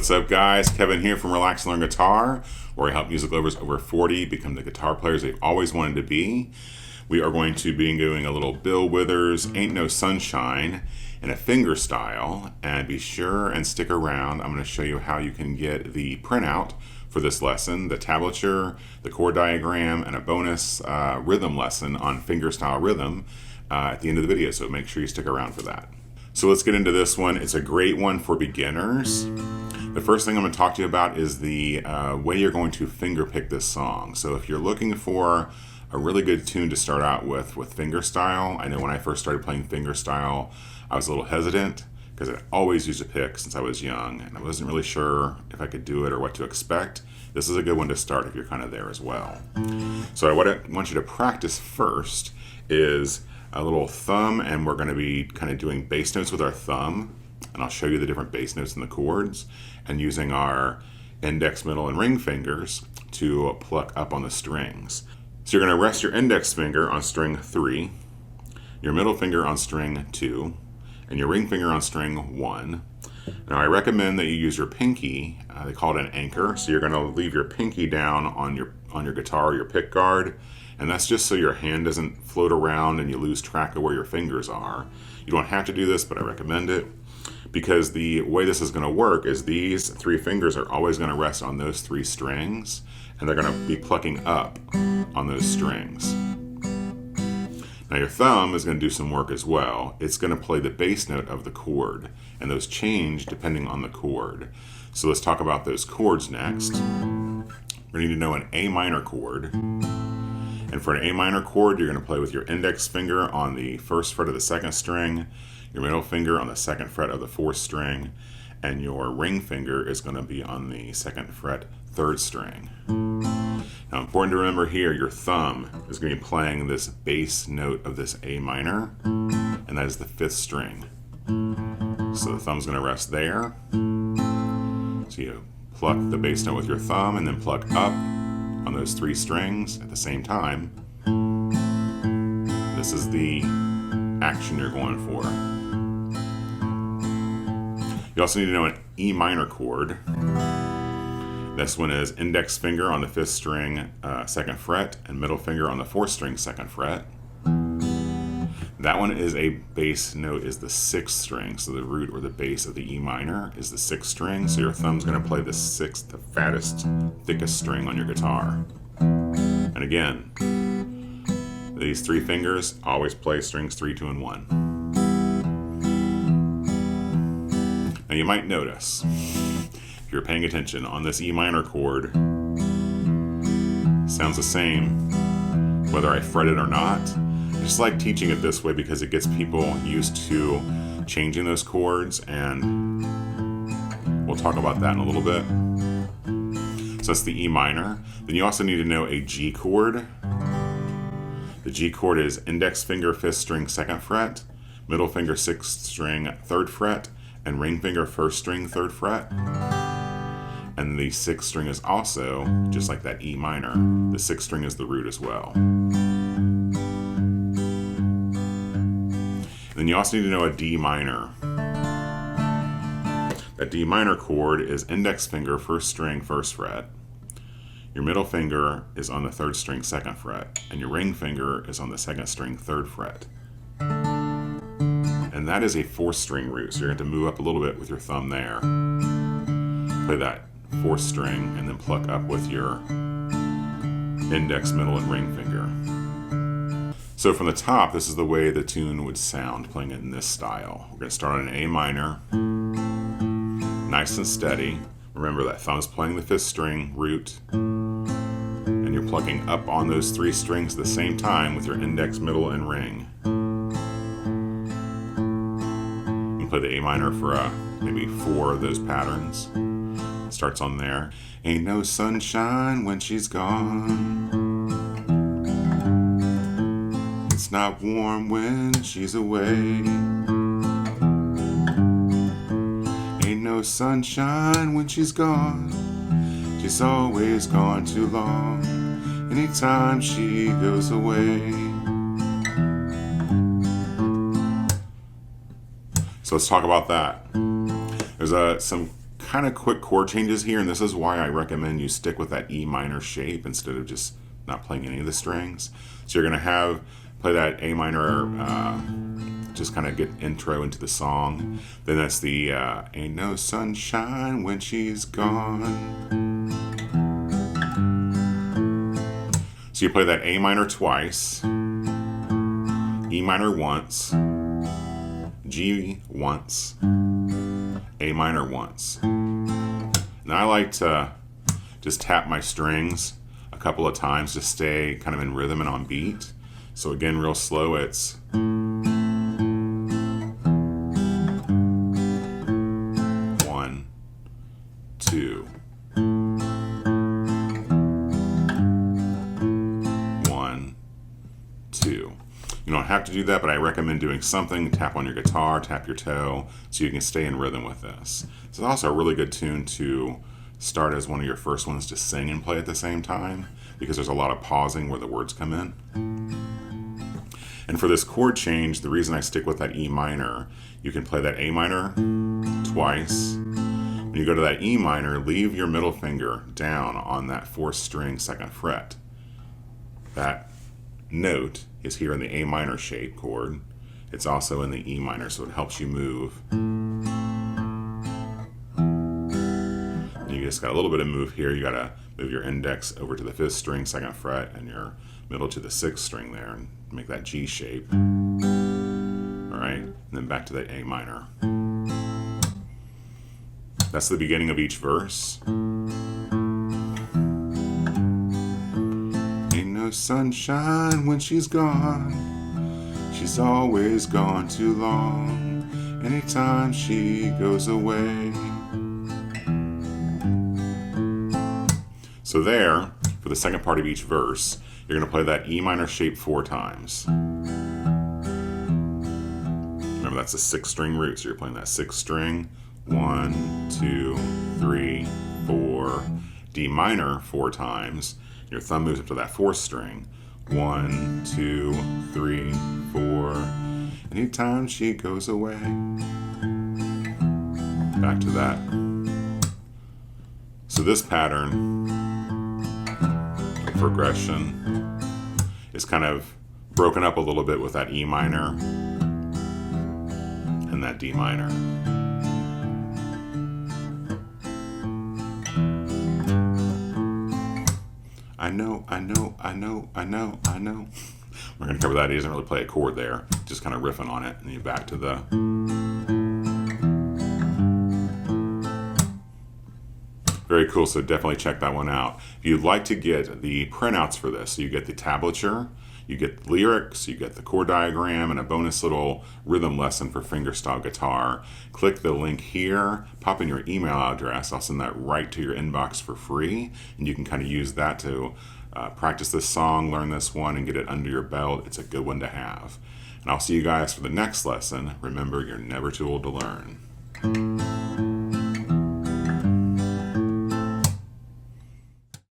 What's up, guys? Kevin here from Relax and Learn Guitar, where I help music lovers over 40 become the guitar players they've always wanted to be. We are going to be doing a little Bill Withers, Ain't No Sunshine, in a fingerstyle, and be sure and stick around. I'm going to show you how you can get the printout for this lesson, the tablature, the chord diagram, and a bonus rhythm lesson on fingerstyle rhythm at the end of the video, so make sure you stick around for that. So let's get into this one. It's a great one for beginners. The first thing I'm going to talk to you about is the way you're going to finger pick this song. So if you're looking for a really good tune to start out with fingerstyle, I know when I first started playing fingerstyle, I was a little hesitant because I always used a pick since I was young, and I wasn't really sure if I could do it or what to expect. This is a good one to start if you're kind of there as well. So what I want you to practice first is a little thumb, and we're going to be kind of doing bass notes with our thumb, and I'll show you the different bass notes in the chords, and using our index, middle, and ring fingers to pluck up on the strings. So you're going to rest your index finger on string 3, your middle finger on string 2, and your ring finger on string 1. Now I recommend that you use your pinky, they call it an anchor, so you're going to leave your pinky down on your guitar or your pick guard, and that's just so your hand doesn't float around and you lose track of where your fingers are. You don't have to do this, but I recommend it, because the way this is going to work is these 3 fingers are always going to rest on those 3 strings, and they're going to be plucking up on those strings. Now your thumb is going to do some work as well. It's going to play the bass note of the chord, and those change depending on the chord. So let's talk about those chords next. We need to know an A minor chord. And for an A minor chord, you're going to play with your index finger on the 1st fret of the 2nd string, your middle finger on the 2nd fret of the 4th string, and your ring finger is going to be on the 2nd fret, 3rd string. Now, important to remember here, your thumb is going to be playing this bass note of this A minor, and that is the 5th string. So the thumb's going to rest there. So you pluck the bass note with your thumb, and then pluck up on those 3 strings at the same time. This is the action you're going for. You also need to know an E minor chord. This one is index finger on the 5th string, 2nd fret, and middle finger on the 4th string, 2nd fret. That one is a bass note, is the 6th string, so the root or the bass of the E minor is the 6th string, so your thumb's going to play the 6th, the fattest, thickest string on your guitar. And again, these 3 fingers always play strings 3, 2, and 1. Now you might notice, if you're paying attention, on this E minor chord, sounds the same whether I fret it or not. I just like teaching it this way because it gets people used to changing those chords, and we'll talk about that in a little bit. So that's the E minor. Then you also need to know a G chord. The G chord is index finger 5th string 2nd fret, middle finger 6th string 3rd fret, and ring finger 1st string 3rd fret. And the 6th string is also, just like that E minor, the 6th string is the root as well. Then you also need to know a D minor. That D minor chord is index finger 1st string 1st fret. Your middle finger is on the 3rd string 2nd fret, and your ring finger is on the 2nd string 3rd fret. And that is a 4th string root, so you're going to have to move up a little bit with your thumb there. Play that 4th string, and then pluck up with your index, middle, and ring finger. So from the top, this is the way the tune would sound playing it in this style. We're going to start on an A minor, nice and steady. Remember that thumb's playing the 5th string root, and you're plucking up on those 3 strings at the same time with your index, middle, and ring. You can play the A minor for maybe 4 of those patterns. It starts on there. Ain't no sunshine when she's gone. It's not warm when she's away. Ain't no sunshine when she's gone. She's always gone too long. Anytime she goes away. So let's talk about that. There's some kind of quick chord changes here, and this is why I recommend you stick with that E minor shape instead of just not playing any of the strings. So you're going to play that A minor, just kind of get intro into the song. Then that's the Ain't No Sunshine When She's Gone. So you play that A minor twice, E minor once, G once, A minor once. Now I like to just tap my strings a couple of times to stay kind of in rhythm and on beat. So again, real slow, it's 1, 2, 1, 2. You don't have to do that, but I recommend doing something. Tap on your guitar, tap your toe, so you can stay in rhythm with this. It's also a really good tune to start as one of your first ones to sing and play at the same time, because there's a lot of pausing where the words come in. And for this chord change, the reason I stick with that E minor, you can play that A minor twice. When you go to that E minor, leave your middle finger down on that 4th string 2nd fret. That note is here in the A minor shape chord. It's also in the E minor, so it helps you move. And you just got a little bit of move here. You got to move your index over to the 5th string 2nd fret and your middle to the 6th string there and make that G shape. All right, and then back to that A minor. That's the beginning of each verse. Ain't no sunshine when she's gone. She's always gone too long. Anytime she goes away. So there, for the second part of each verse, you're going to play that E minor shape 4 times. Remember, that's a 6th string root, so you're playing that 6th string. 1, 2, 3, 4. D minor 4 times. Your thumb moves up to that 4th string. 1, 2, 3, 4. Anytime she goes away. Back to that. So this pattern, progression, is kind of broken up a little bit with that E minor and that D minor. I know. We're going to cover that. He doesn't really play a chord there, just kind of riffing on it, and then back to the. Very cool, so definitely check that one out. If you'd like to get the printouts for this, so you get the tablature, you get the lyrics, you get the chord diagram, and a bonus little rhythm lesson for fingerstyle guitar, click the link here, pop in your email address. I'll send that right to your inbox for free, and you can kind of use that to practice this song, learn this one, and get it under your belt. It's a good one to have. And I'll see you guys for the next lesson. Remember, you're never too old to learn.